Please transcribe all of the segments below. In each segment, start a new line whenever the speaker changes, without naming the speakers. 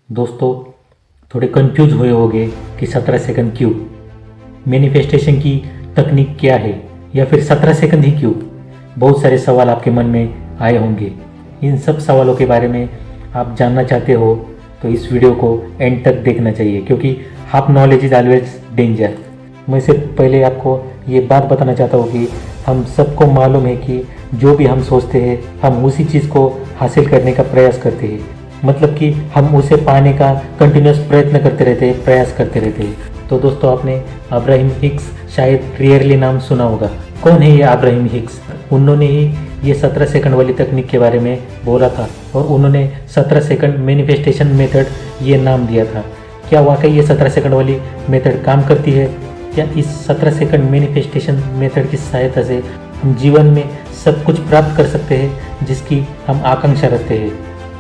दोस्तों थोड़े कंफ्यूज हुए होंगे कि 17 सेकंड क्यों, मैनिफेस्टेशन की तकनीक क्या है, या फिर 17 सेकंड ही क्यों। बहुत सारे सवाल आपके मन में आए होंगे। इन सब सवालों के बारे में आप जानना चाहते हो तो इस वीडियो को एंड तक देखना चाहिए, क्योंकि half knowledge is always danger. मैं सिर्फ पहले आपको ये बात बताना चाहता हूँ कि हम सबको मालूम है कि जो भी हम सोचते हैं हम उसी चीज़ को हासिल करने का प्रयास करते हैं, मतलब कि हम उसे पाने का कंटिन्यूस प्रयत्न करते रहते हैं, प्रयास करते रहते हैं। तो दोस्तों आपने अब्राहम हिक्स शायद रियरली नाम सुना होगा। कौन है ये अब्राहम हिक्स? उन्होंने ही ये 17 सेकंड वाली तकनीक के बारे में बोला था और उन्होंने 17 सेकंड मैनिफेस्टेशन मेथड ये नाम दिया था। क्या वाकई ये 17 सेकंड वाली मेथड काम करती है? क्या इस 17 सेकंड मैनिफेस्टेशन मेथड की सहायता से हम जीवन में सब कुछ प्राप्त कर सकते हैं जिसकी हम आकांक्षा रखते हैं?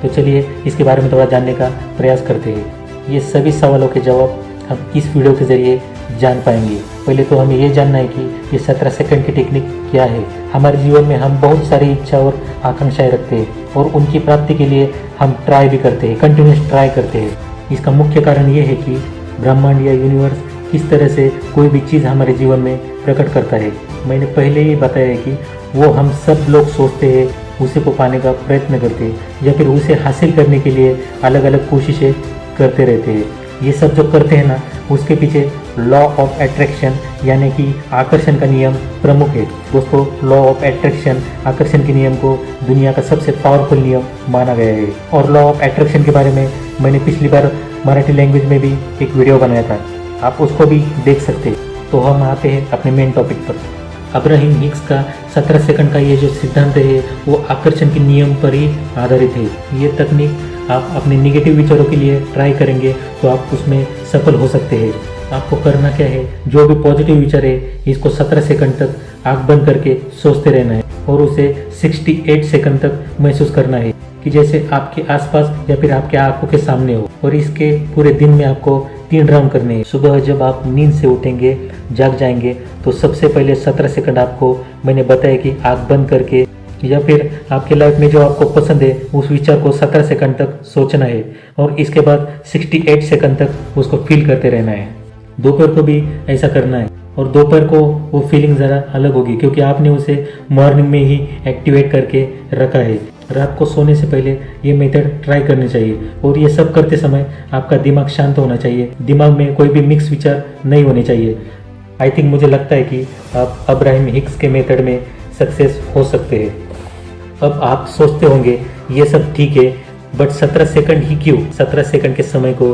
तो चलिए इसके बारे में थोड़ा जानने का प्रयास करते हैं। ये सभी सवालों के जवाब हम इस वीडियो के ज़रिए जान पाएंगे। पहले तो हमें ये जानना है कि ये 17 सेकंड की टेक्निक क्या है। हमारे जीवन में हम बहुत सारी इच्छा और आकांक्षाएं रखते हैं और उनकी प्राप्ति के लिए हम ट्राई भी करते हैं, कंटिन्यूस ट्राई करते हैं। इसका मुख्य कारण ये है कि ब्रह्मांड या यूनिवर्स किस तरह से कोई भी चीज़ हमारे जीवन में प्रकट करता है। मैंने पहले ही बताया है कि वो हम सब लोग सोचते हैं, उसी को पाने का प्रयत्न करते हैं या फिर उसे हासिल करने के लिए अलग अलग कोशिशें करते रहते हैं। ये सब जो करते हैं ना, उसके पीछे लॉ ऑफ अट्रैक्शन यानी कि आकर्षण का नियम प्रमुख है। दोस्तों लॉ ऑफ अट्रैक्शन, आकर्षण के नियम को दुनिया का सबसे पावरफुल नियम माना गया है। और लॉ ऑफ अट्रैक्शन के बारे में मैंने पिछली बार मराठी लैंग्वेज में भी एक वीडियो बनाया था, आप उसको भी देख सकते हैं। तो हम आते हैं अपने मेन टॉपिक पर। अब्राहम हिक्स का 17 सेकंड का ये जो सिद्धांत है वो आकर्षण के नियम पर ही आधारित है। ये तकनीक आप अपने निगेटिव विचारों के लिए ट्राई करेंगे तो आप उसमें सफल हो सकते हैं। आपको करना क्या है, जो भी पॉजिटिव विचार है इसको 17 सेकंड तक आँख बंद करके सोचते रहना है और उसे 68 सेकंड तक महसूस करना है कि जैसे आपके आसपास या फिर आपके आंखों के सामने हो। और इसके पूरे दिन में आपको 3 राउंड करने हैं। सुबह जब आप नींद से उठेंगे, जाग जाएंगे, तो सबसे पहले 17 सेकंड आपको मैंने बताया कि आँख बंद करके या फिर आपके लाइफ में जो आपको पसंद है उस विचार को 17 सेकंड तक सोचना है और इसके बाद 68 सेकंड तक उसको फील करते रहना है। दोपहर को भी ऐसा करना है और दोपहर को वो फीलिंग ज़रा अलग होगी क्योंकि आपने उसे मॉर्निंग में ही एक्टिवेट करके रखा है। रात को सोने से पहले ये मेथड ट्राई करनी चाहिए और ये सब करते समय आपका दिमाग शांत होना चाहिए, दिमाग में कोई भी मिक्स विचार नहीं होने चाहिए। आई थिंक मुझे लगता है कि आप अब्राहम हिक्स के मेथड में सक्सेस हो सकते हैं। अब आप सोचते होंगे ये सब ठीक है, बट 17 सेकंड ही क्यों? 17 सेकंड के समय को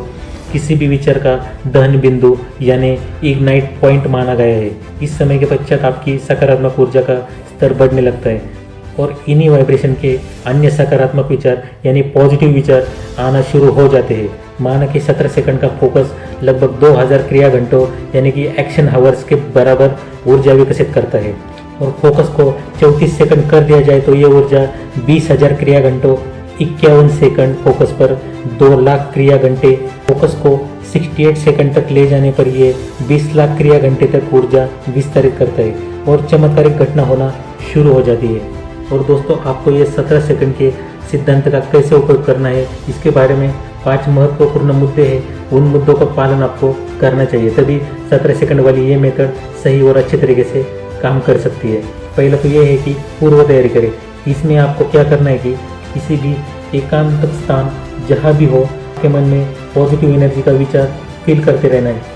किसी भी विचार का दहन बिंदु यानी इग्नाइट पॉइंट माना गया है। इस समय के पश्चात आपकी सकारात्मक ऊर्जा का स्तर बढ़ने लगता है और इन्हीं वाइब्रेशन के अन्य सकारात्मक विचार यानी पॉजिटिव विचार आना शुरू हो जाते हैं। माना कि 17 सेकंड का फोकस लगभग 2000 क्रिया घंटों यानी कि एक्शन हावर्स के बराबर ऊर्जा विकसित करता है और फोकस को 34 सेकंड कर दिया जाए तो ये ऊर्जा 20,000 क्रिया घंटों, 51 सेकंड फोकस पर 2 लाख क्रिया घंटे, फोकस को 68 सेकंड तक ले जाने पर ये 20 लाख क्रिया घंटे तक ऊर्जा विस्तारित करता है और चमत्कारिक घटना होना शुरू हो जाती है। और दोस्तों आपको ये 17 सेकंड के सिद्धांत का कैसे उपयोग करना है इसके बारे में 5 महत्वपूर्ण मुद्दे हैं। उन मुद्दों का पालन आपको करना चाहिए, तभी 17 सेकंड वाली ये मेथड सही और अच्छे तरीके से काम कर सकती है। पहला तो ये है कि पूर्व तैयारी करें। इसमें आपको क्या करना है कि किसी भी एकांत स्थान जहाँ भी हो आपके मन में पॉजिटिव एनर्जी का विचार फील करते रहना है।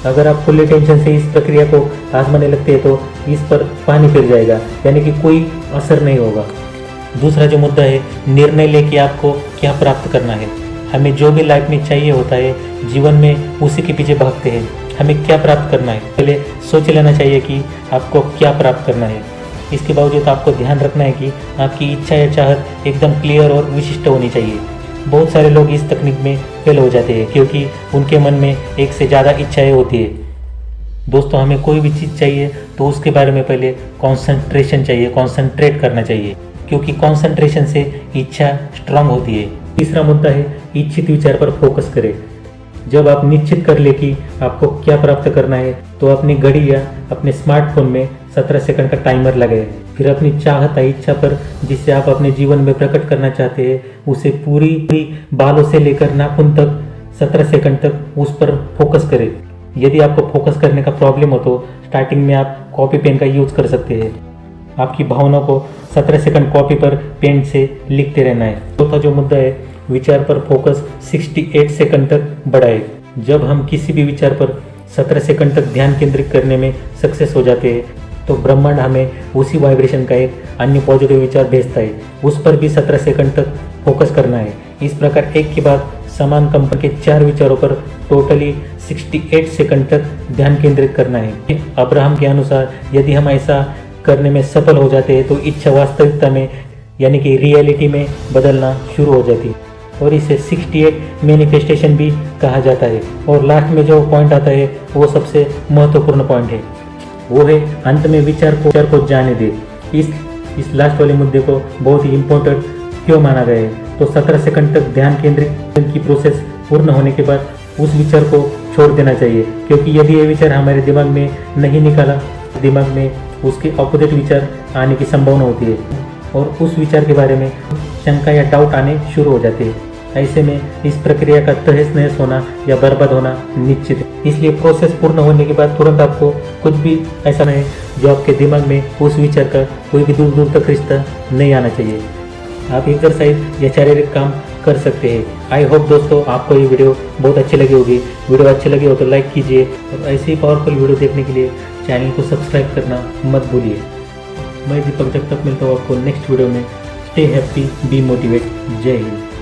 अगर आप फुल्ली टेंशन से इस प्रक्रिया को आजमाने लगते हैं तो इस पर पानी फिर जाएगा, यानी कि कोई असर नहीं होगा। दूसरा जो मुद्दा है, निर्णय लेके आपको क्या प्राप्त करना है। हमें जो भी लाइफ में चाहिए होता है जीवन में उसी के पीछे भागते हैं। हमें क्या प्राप्त करना है पहले सोच लेना चाहिए कि आपको क्या प्राप्त करना है। इसके बावजूद आपको ध्यान रखना है कि आपकी इच्छा या चाहत एकदम क्लियर और विशिष्ट होनी चाहिए। बहुत सारे लोग इस तकनीक में फेल हो जाते हैं क्योंकि उनके मन में एक से ज़्यादा इच्छाएं होती है। दोस्तों हमें कोई भी चीज़ चाहिए तो उसके बारे में पहले कॉन्सेंट्रेशन चाहिए, कॉन्सेंट्रेट करना चाहिए, क्योंकि कॉन्सेंट्रेशन से इच्छा स्ट्रांग होती है। तीसरा मुद्दा है इच्छित विचार पर फोकस करें। जब आप निश्चित कर ले कि आपको क्या प्राप्त करना है तो अपनी घड़ी या अपने स्मार्टफोन में 17 सेकंड का टाइमर लगाएं। फिर अपनी चाहत या इच्छा पर जिसे आप अपने जीवन में प्रकट करना चाहते हैं उसे पूरी बालों से लेकर नाखून तक 17 सेकंड तक उस पर फोकस करें। यदि आपको फोकस करने का प्रॉब्लम हो तो स्टार्टिंग में आप कॉपी पेन का यूज कर सकते हैं। आपकी भावनाओं को 17 सेकंड कॉपी पर पेन से लिखते रहना है। चौथा जो मुद्दा है, विचार पर फोकस 68 सेकंड तक बढ़ाए। जब हम किसी भी विचार पर 17 सेकंड तक ध्यान केंद्रित करने में सक्सेस हो जाते हैं तो ब्रह्मांड हमें उसी वाइब्रेशन का एक अन्य पॉजिटिव विचार भेजता है। उस पर भी 17 सेकंड तक फोकस करना है। इस प्रकार एक के बाद समान कंपन के 4 विचारों पर टोटली 68 सेकंड तक ध्यान केंद्रित करना है। अब्राहम के अनुसार यदि हम ऐसा करने में सफल हो जाते हैं तो इच्छा वास्तविकता में यानी कि रियलिटी में बदलना शुरू हो जाती है और इसे 68 मैनिफेस्टेशन भी कहा जाता है। और लास्ट में जो पॉइंट आता है वो सबसे महत्वपूर्ण पॉइंट है, वो है अंत में विचार को जाने दे। इस लास्ट वाले मुद्दे को बहुत ही इम्पोर्टेंट क्यों माना गया है, तो 17 सेकंड तक ध्यान केंद्रित की प्रोसेस पूर्ण होने के बाद उस विचार को छोड़ देना चाहिए, क्योंकि यदि ये विचार हमारे दिमाग में नहीं निकाला, दिमाग में उसके अपोजिट विचार आने की संभावना होती है और उस विचार के बारे में शंका या डाउट आने शुरू हो जाते हैं। ऐसे में इस प्रक्रिया का तहस नहस होना या बर्बाद होना निश्चित है। इसलिए प्रोसेस पूर्ण होने के बाद तुरंत आपको कुछ भी ऐसा नहीं जो आपके दिमाग में उस विचार का कोई भी दूर दूर तक रिश्ता नहीं आना चाहिए। आप एक्सरसाइज या शारीरिक काम कर सकते हैं। आई होप दोस्तों आपको ये वीडियो बहुत अच्छी लगी होगी। वीडियो अच्छी लगी हो तो लाइक कीजिए और ऐसे ही पावरफुल वीडियो देखने के लिए चैनल को सब्सक्राइब करना मत भूलिए। मैं दीपक जब तक मिलता हूँ आपको नेक्स्ट वीडियो में। Stay happy, be motivate. जय हिंद।